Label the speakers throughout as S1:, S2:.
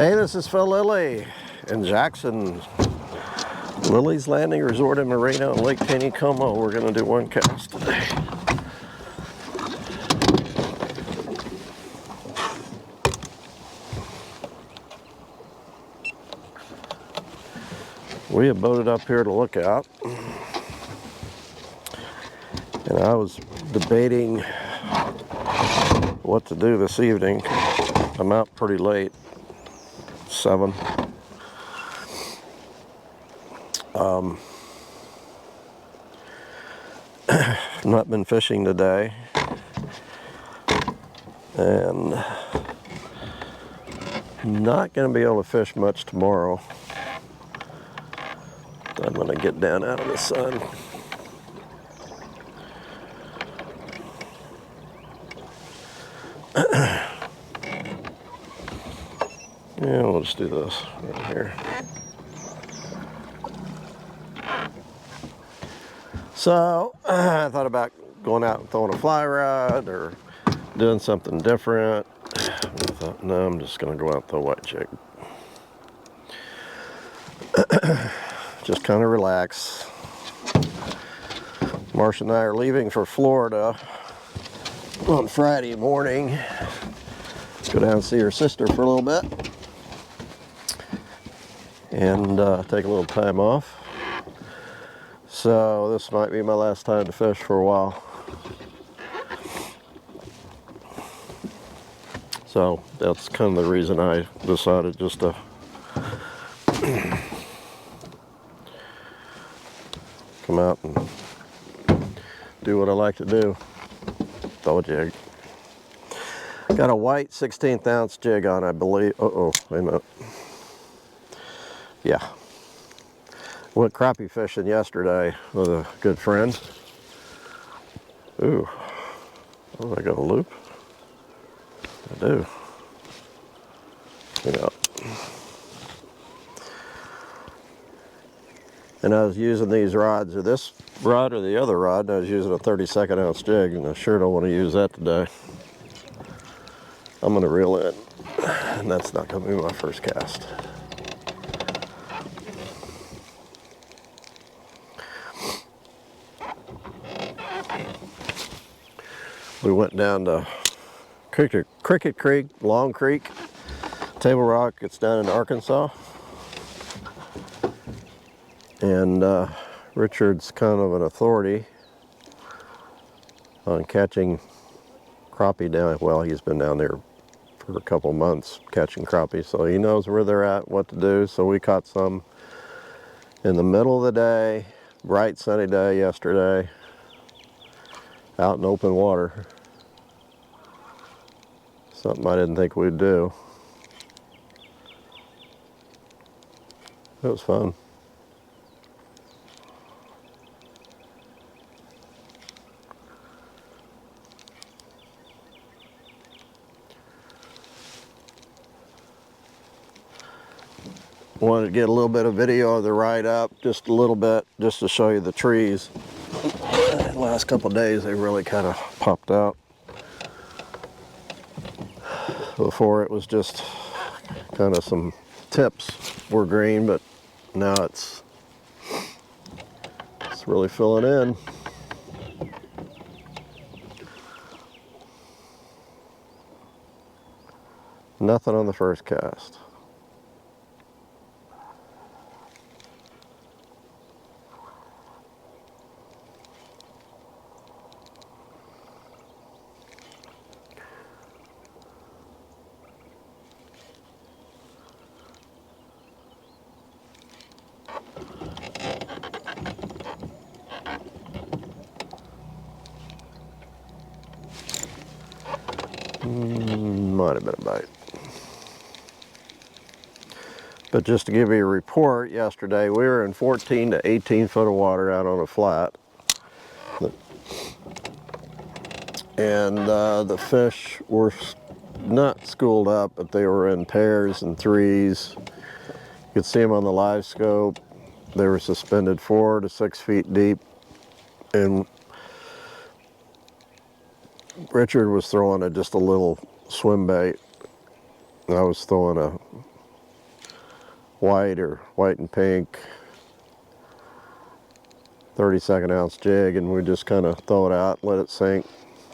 S1: Hey, this is Phil Lilley in Jackson, Lilley's Landing Resort and Marina on Lake Taneycomo. We're going to do one cast today. We have boated up here to look out, and I was debating what to do this evening. I'm out pretty late, 7. Not been fishing today, and not going to be able to fish much tomorrow. I'm going to get down out of the sun. Yeah, we'll just do this right here. So I thought about going out and throwing a fly rod or doing something different. I thought, no, I'm just going to go out and throw a white jig. Just kind of relax. Marcia and I are leaving for Florida on Friday morning. Go down and see her sister for a little bit and take a little time off. So this might be my last time to fish for a while. So that's kind of the reason I decided just to come out and do what I like to do, throw a jig. Got a white 16th ounce jig on, I believe. Uh-oh, wait a minute. Yeah. Went crappie fishing yesterday with a good friend. Ooh. Oh, I got a loop? I do. You know. And I was using these rods, or this rod or the other rod, and I was using a 32nd ounce jig, and I sure don't want to use that today. I'm going to reel in, and that's not going to be my first cast. We went down to Cricket Creek, Long Creek, Table Rock. It's down in Arkansas. And Richard's kind of an authority on catching crappie down. Well, he's been down there for a couple months catching crappie, so he knows where they're at, what to do. So we caught some in the middle of the day, bright sunny day yesterday, out in open water. Something I didn't think we'd do. It was fun. Wanted to get a little bit of video of the ride up, just a little bit, just to show you the trees. The last couple of days they really kind of popped out. Before it was just kind of some tips were green, but now it's really filling in. Nothing on the first cast. Might have been a bite. But just to give you a report, yesterday we were in 14 to 18 foot of water out on a flat. And the fish were not schooled up, but they were in pairs and threes. You could see them on the live scope. They were suspended 4 to 6 feet deep. And Richard was throwing just a little swim bait. I was throwing a white or white and pink 32nd ounce jig, and we just kind of throw it out, let it sink,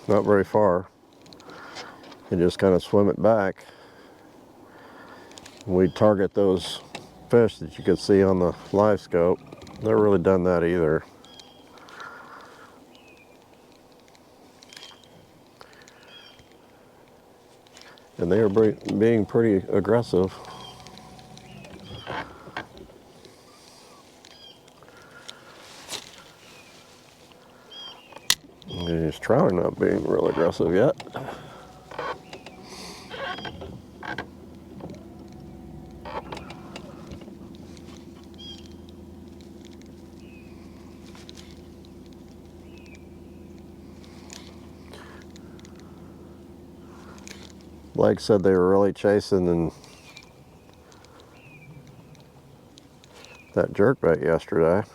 S1: not very far, and just kind of swim it back. We target those fish that you could see on the live scope. Never really done that either. And they are being pretty aggressive. These trout are not being real aggressive yet. Blake said they were really chasing and that jerkbait yesterday.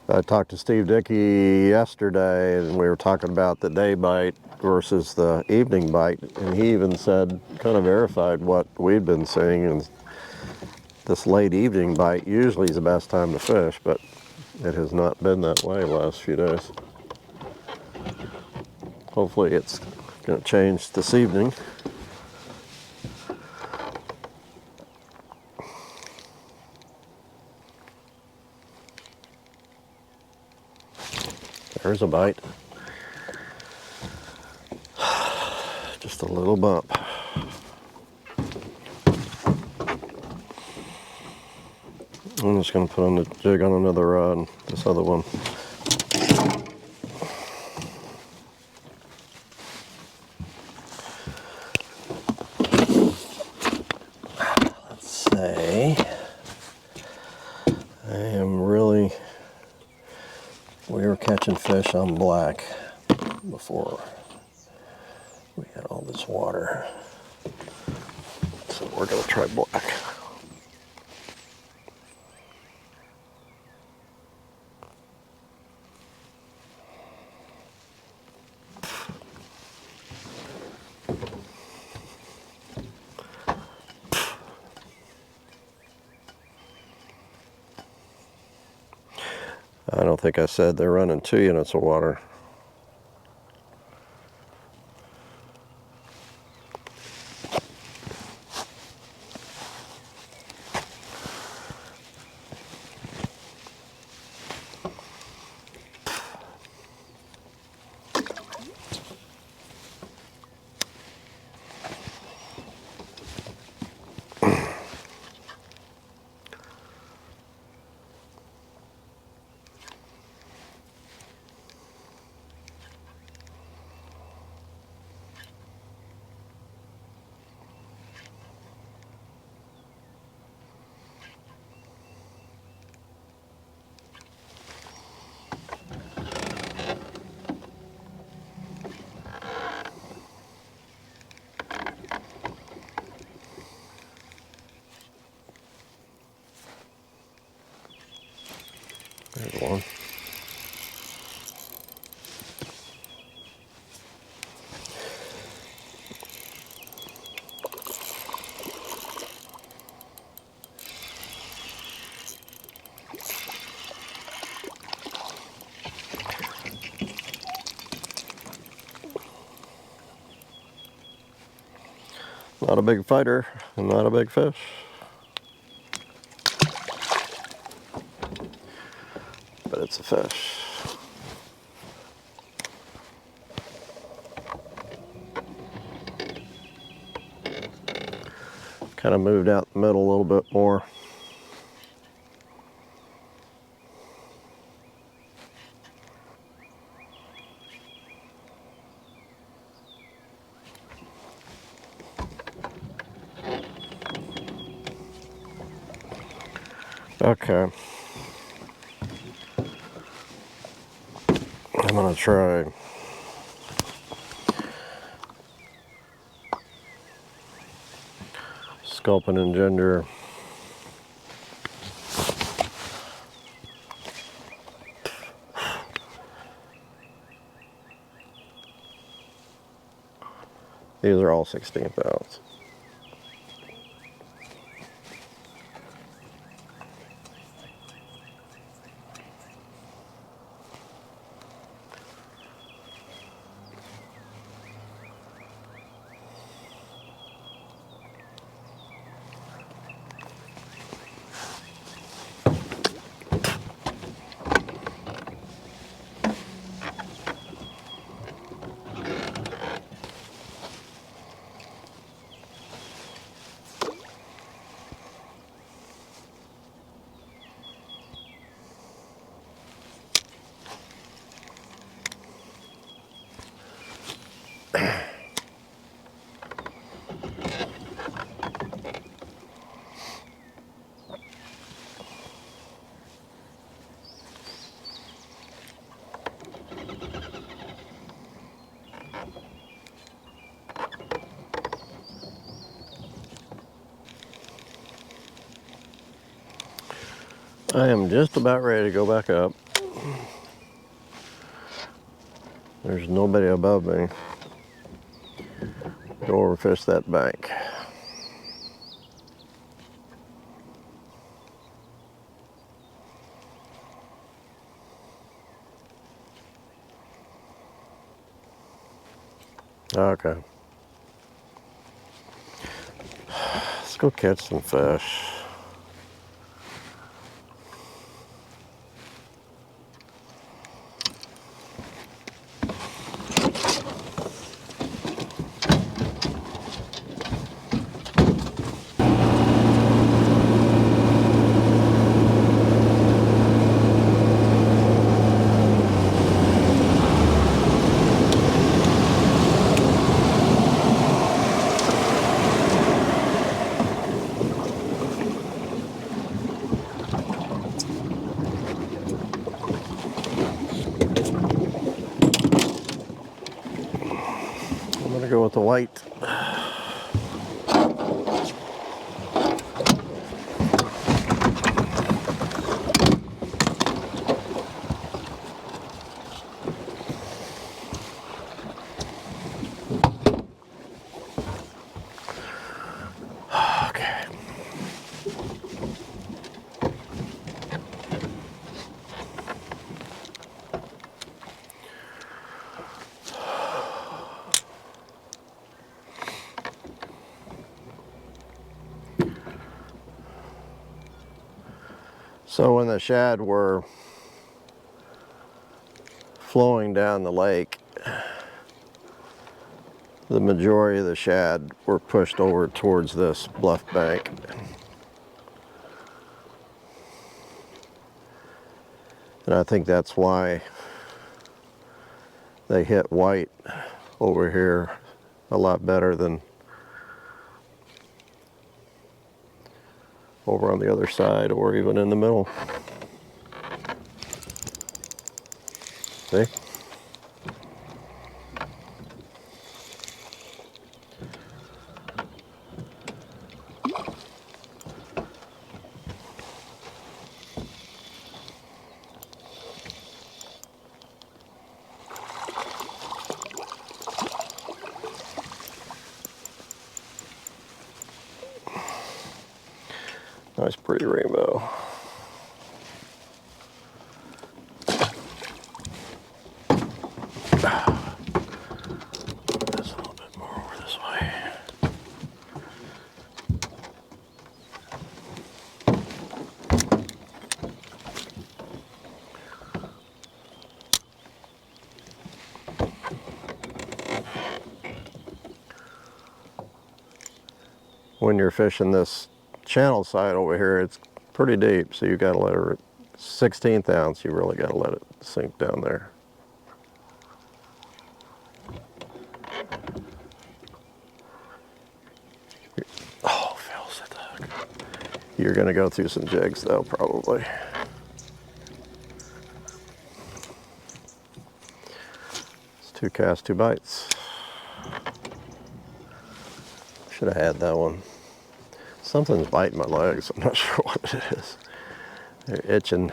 S1: I talked to Steve Dickey yesterday, and we were talking about the day bite versus the evening bite, and he even said, kind of verified what we'd been seeing, and this late evening bite usually is the best time to fish, but it has not been that way the last few days. Hopefully it's going to change this evening. There's a bite. Just a little bump. I'm just going to put on the jig on another rod, this other one. Let's say we were catching fish on black before we had all this water. So we're going to try black. I don't think I said they're running 2 units of water. There's one. Not a big fighter and not a big fish. But it's a fish. Kind of moved out the middle a little bit more. Okay. I'm gonna try Sculpin and Ginger. These are all 16th ounce. I am just about ready to go back up. There's nobody above me. Go overfish that bank. Okay. Let's go catch some fish. I'm gonna go with the white. Okay. So when the shad were flowing down the lake, the majority of the shad were pushed over towards this bluff bank. And I think that's why they hit white over here a lot better than over on the other side or even in the middle. See? Nice pretty rainbow. Put this a little bit more over this way. When you're fishing this channel side over here, it's pretty deep, so you gotta let it, 16th ounce, you really gotta let it sink down there. Oh, Phil's at the hook. You're gonna go through some jigs though, probably. It's 2 casts, 2 bites. Should have had that one. Something's biting my legs. I'm not sure what it is. They're itching.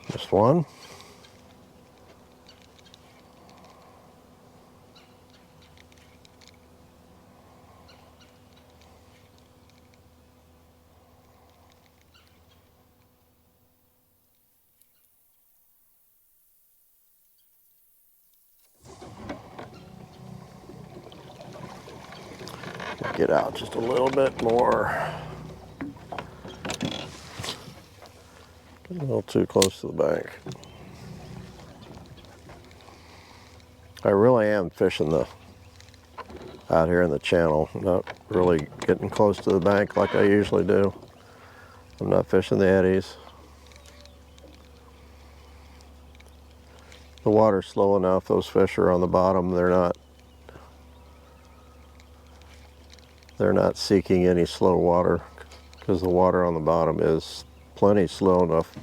S1: Just one. Get out just a little bit more. Get a little too close to the bank. I really am fishing out here in the channel, not really getting close to the bank like I usually do. I'm not fishing the eddies. The water's slow enough, those fish are on the bottom, they're not seeking any slow water because the water on the bottom is plenty slow enough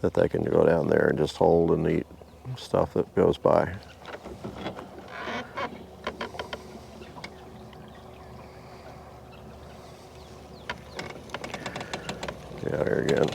S1: that they can go down there and just hold and eat stuff that goes by. Yeah, here again.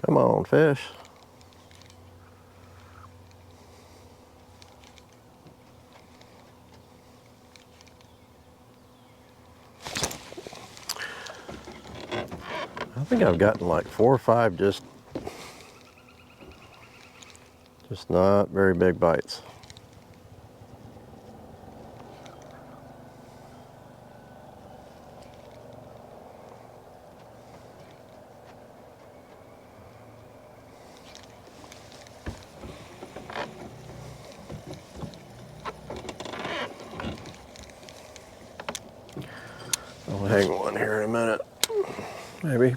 S1: Come on, fish. I think I've gotten like 4 or 5 just not very big bites. I'll hang one here in a minute, maybe.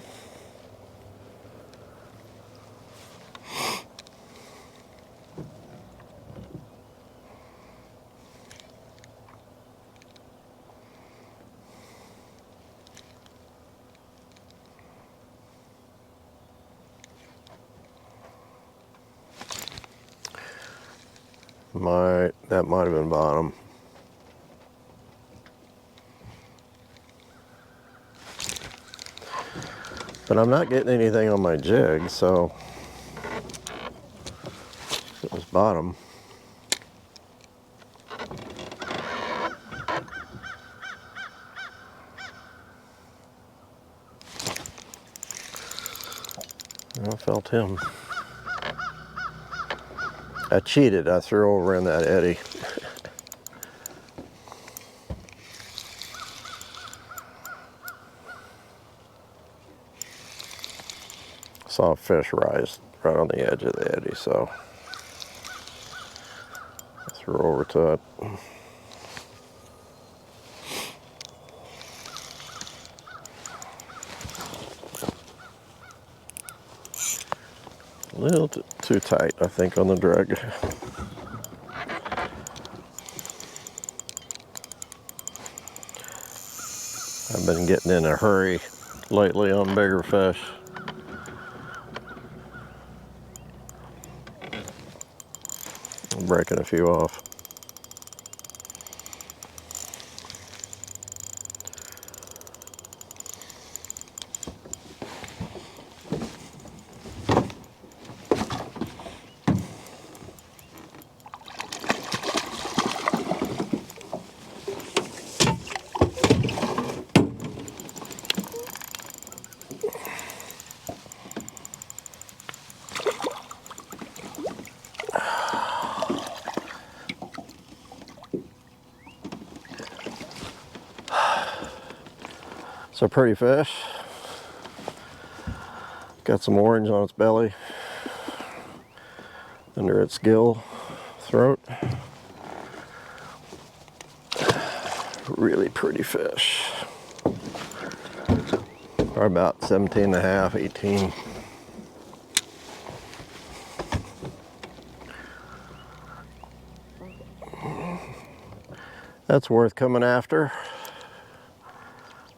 S1: That might have been bottom. But I'm not getting anything on my jig, so it was bottom. I felt him. I cheated. I threw over in that eddy. Saw a fish rise right on the edge of the eddy, so I threw over to it. A little too tight, I think, on the drag. I've been getting in a hurry lately on bigger fish. I'm breaking a few off. It's a pretty fish. Got some orange on its belly, under its gill, throat. Really pretty fish. Probably about 17 and a half, 18. That's worth coming after.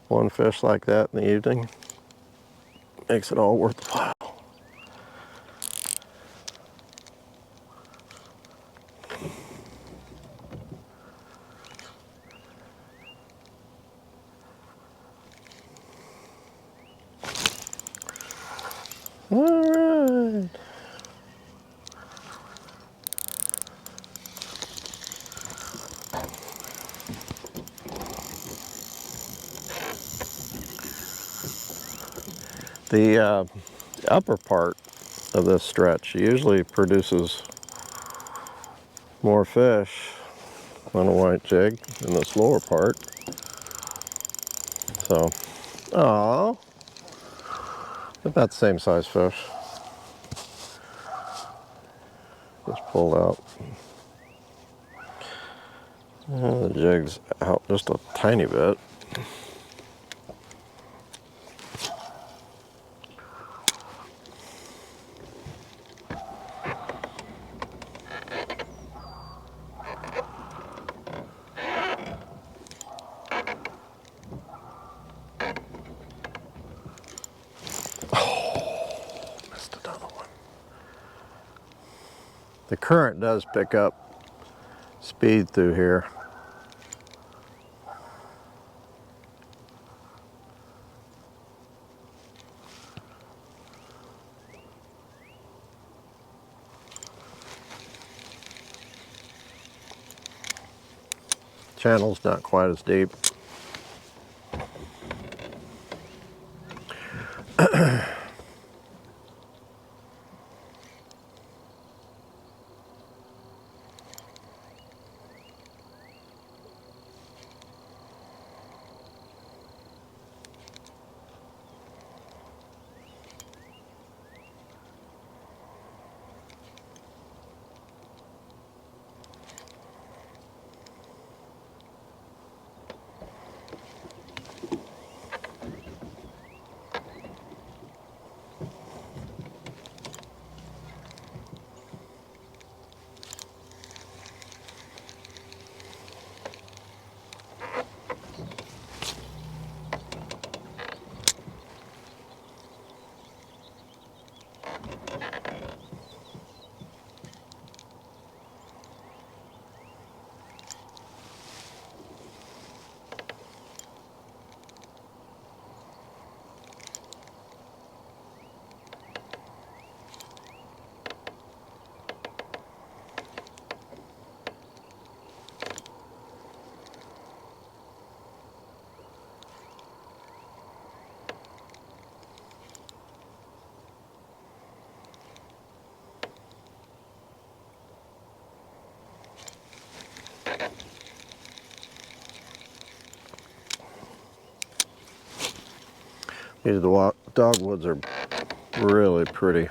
S1: One fish like that in the evening makes it all worthwhile. All right. The upper part of this stretch usually produces more fish on a white jig than this lower part. So, oh, about the same size fish. Just pulled out. The jig's out just a tiny bit. Missed another one. The current does pick up speed through here. Channel's not quite as deep. These dogwoods are really pretty.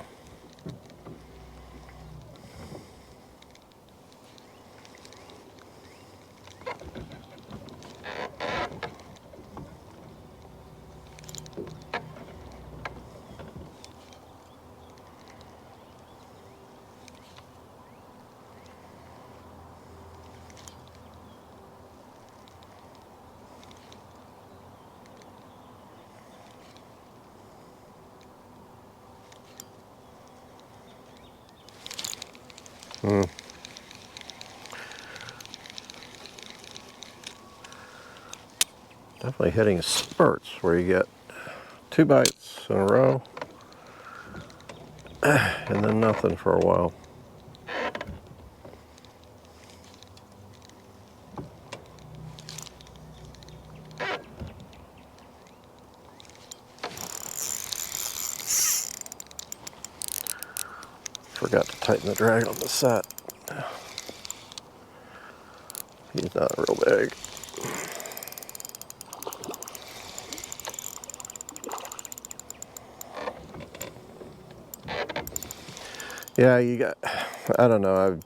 S1: Definitely hitting spurts where you get 2 bites in a row and then nothing for a while. Forgot to tighten the drag on the set. He's not real big. Yeah, you got, I don't know,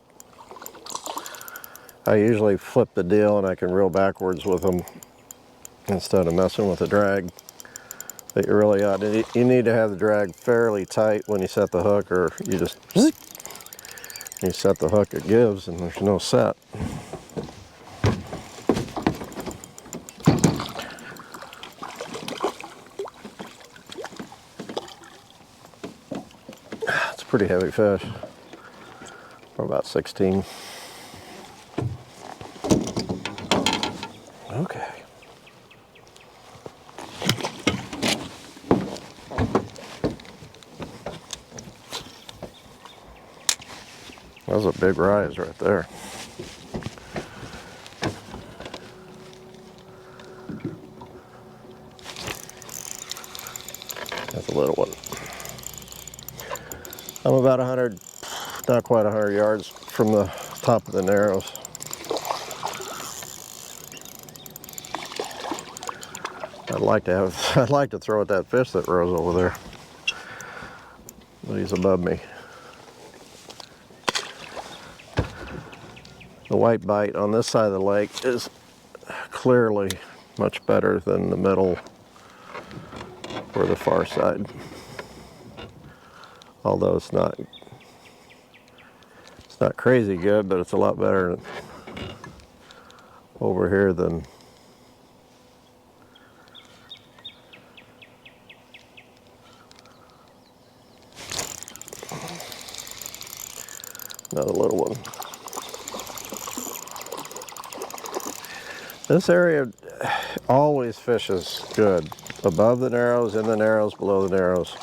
S1: I usually flip the deal and I can reel backwards with them instead of messing with the drag. But you really ought to, you need to have the drag fairly tight when you set the hook, or you just, you set the hook, it gives and there's no set. It's a pretty heavy fish, for about 16. Okay. That was a big rise right there. That's a little one. I'm about 100, not quite 100 yards from the top of the Narrows. I'd like to throw at that fish that rose over there, but he's above me. The white bite on this side of the lake is clearly much better than the middle or the far side. Although it's not crazy good, but it's a lot better over here than another little one. This area always fishes good. Above the Narrows, in the Narrows, below the Narrows.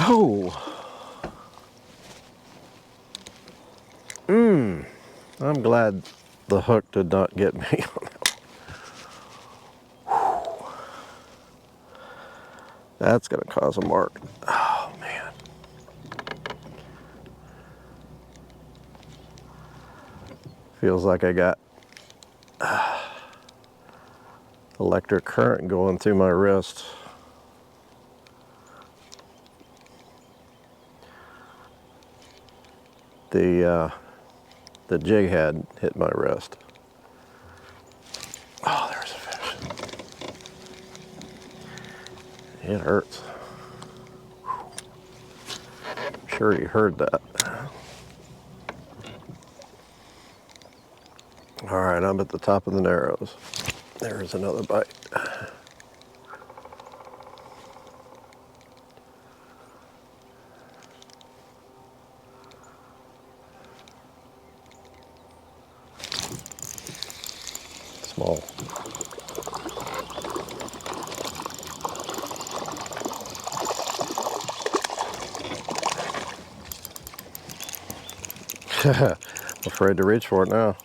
S1: Oh! I'm glad the hook did not get me on that one. That's gonna cause a mark. Oh man. Feels like I got electric current going through my wrist. The jig head hit my wrist. Oh, there's a fish. It hurts. I'm sure you heard that. All right, I'm at the top of the Narrows. There's another bite. Small. I'm afraid to reach for it now.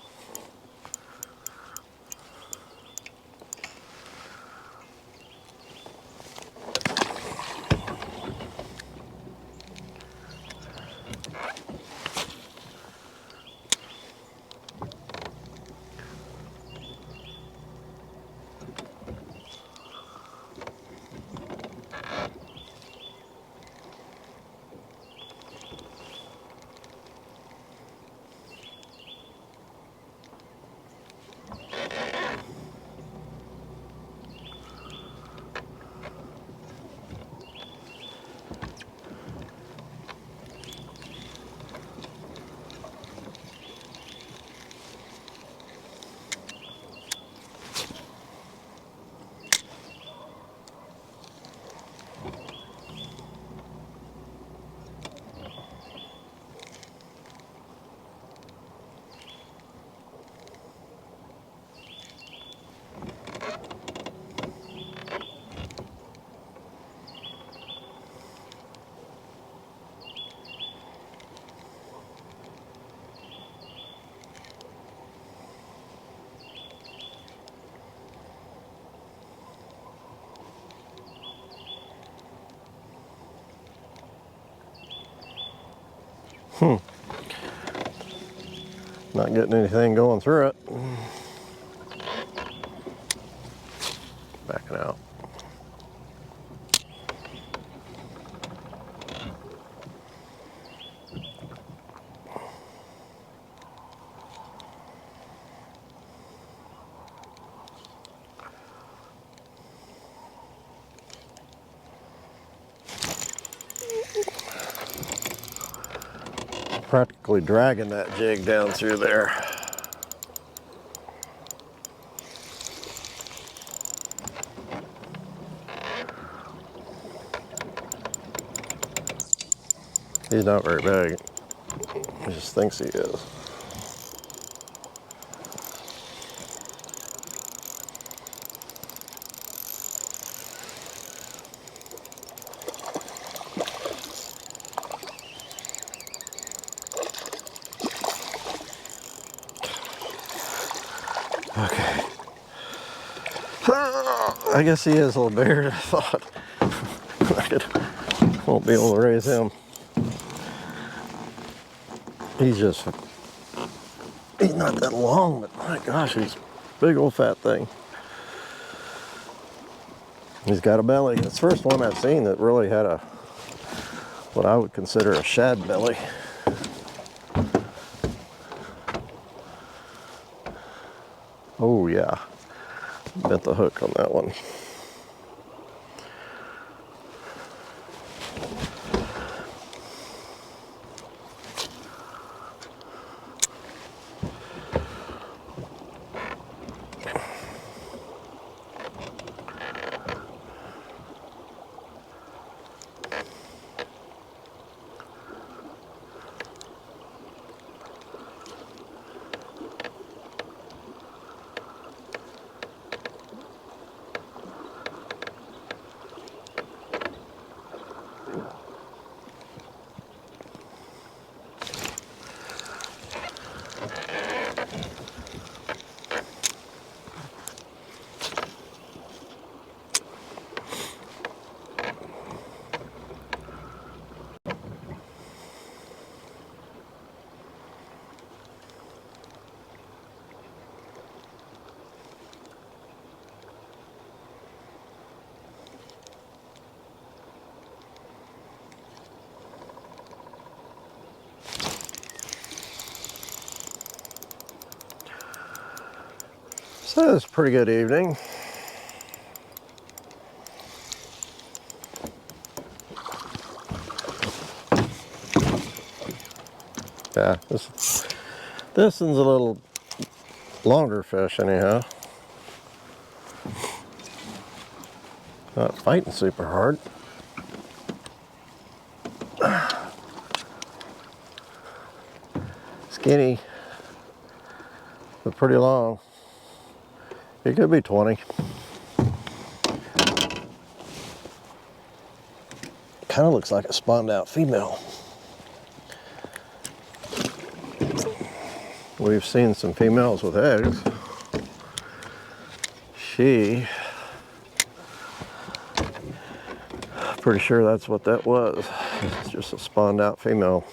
S1: Not getting anything going through it. Backing out. Practically dragging that jig down through there. He's not very big. He just thinks he is. Okay. I guess he is a little bigger than I thought. I won't be able to raise him. He's not that long, but my gosh, he's a big old fat thing. He's got a belly. It's the first one I've seen that really had what I would consider a shad belly. Oh yeah, bent the hook on that one. So it's a pretty good evening. Yeah, this one's a little longer fish anyhow. Not fighting super hard. Skinny, but pretty long. It could be 20. Kind of looks like a spawned out female. We've seen some females with eggs. Pretty sure that's what that was. It's just a spawned out female.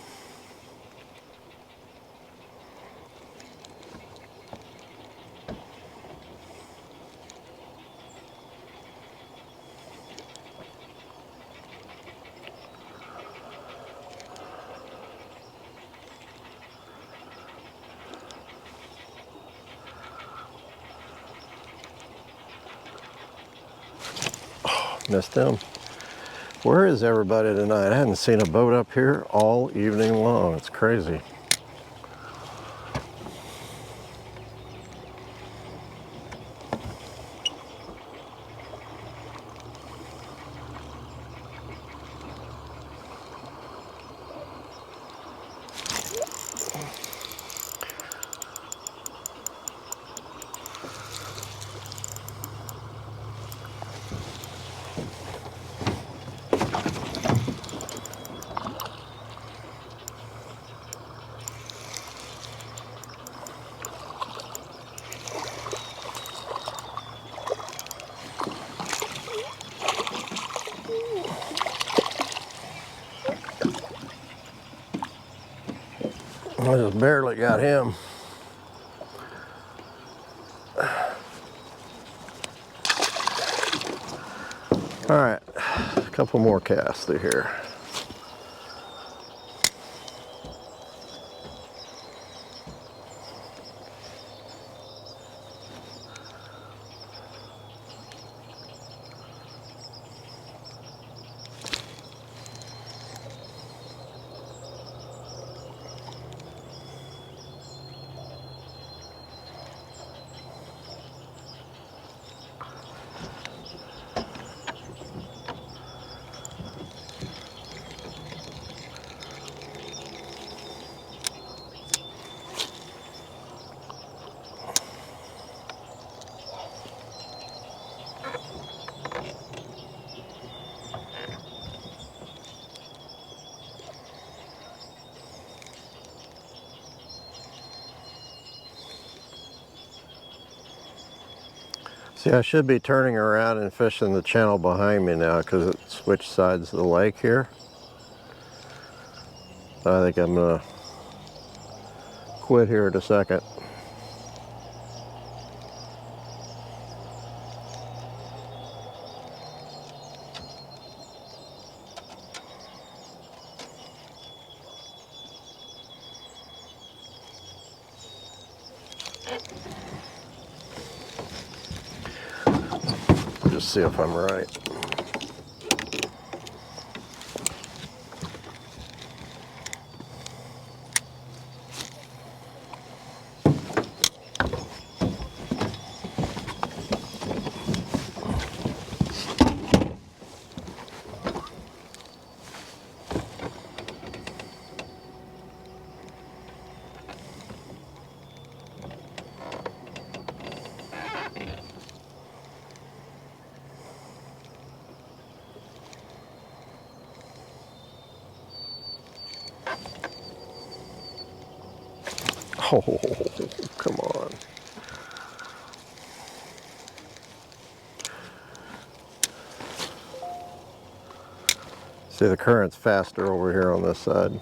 S1: Missed him. Where is everybody tonight? I hadn't seen a boat up here all evening long. It's crazy. I just barely got him. All right, a couple more casts through here. See, I should be turning around and fishing the channel behind me now because it switched sides of the lake here. I think I'm gonna quit here in a second. Just see if I'm right. Oh, come on. See, the current's faster over here on this side.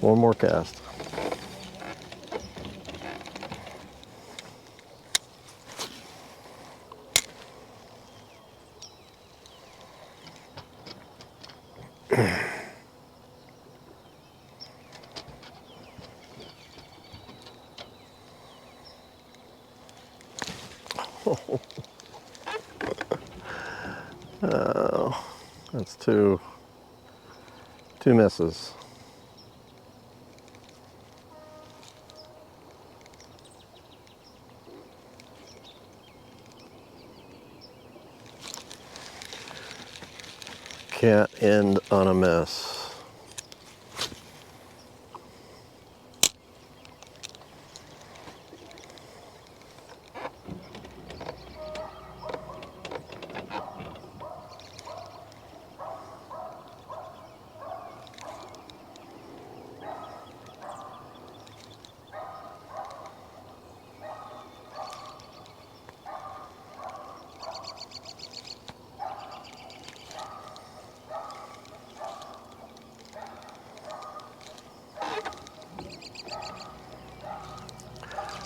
S1: One more cast. Oh, that's two misses. Can't end on a miss.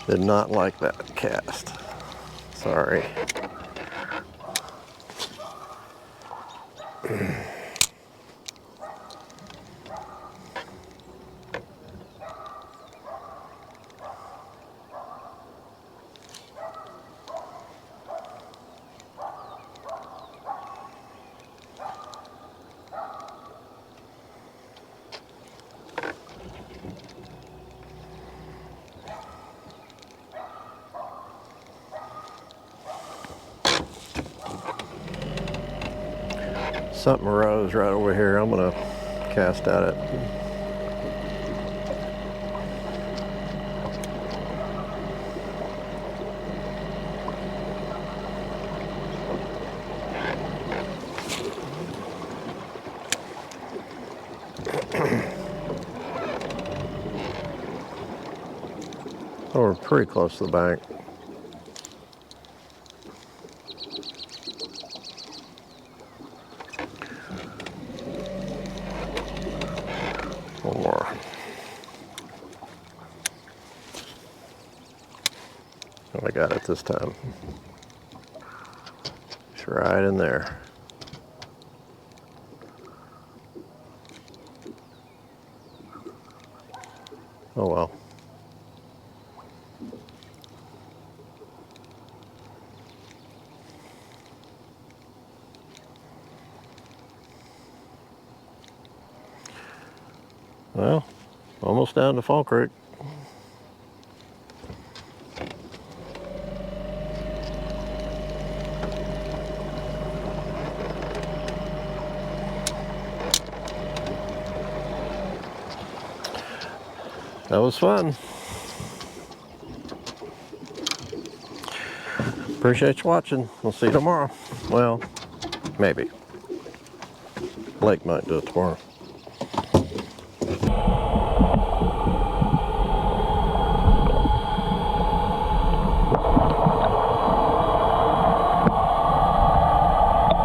S1: Did not like that cast. Sorry. Something rose right over here. I'm gonna cast at it. Oh, we're pretty close to the bank. One more. Oh, I got it this time. It's right in there. Oh well. Well, almost down to Fall Creek. That was fun. Appreciate you watching. We'll see you tomorrow. Well, maybe. Lake might do it tomorrow.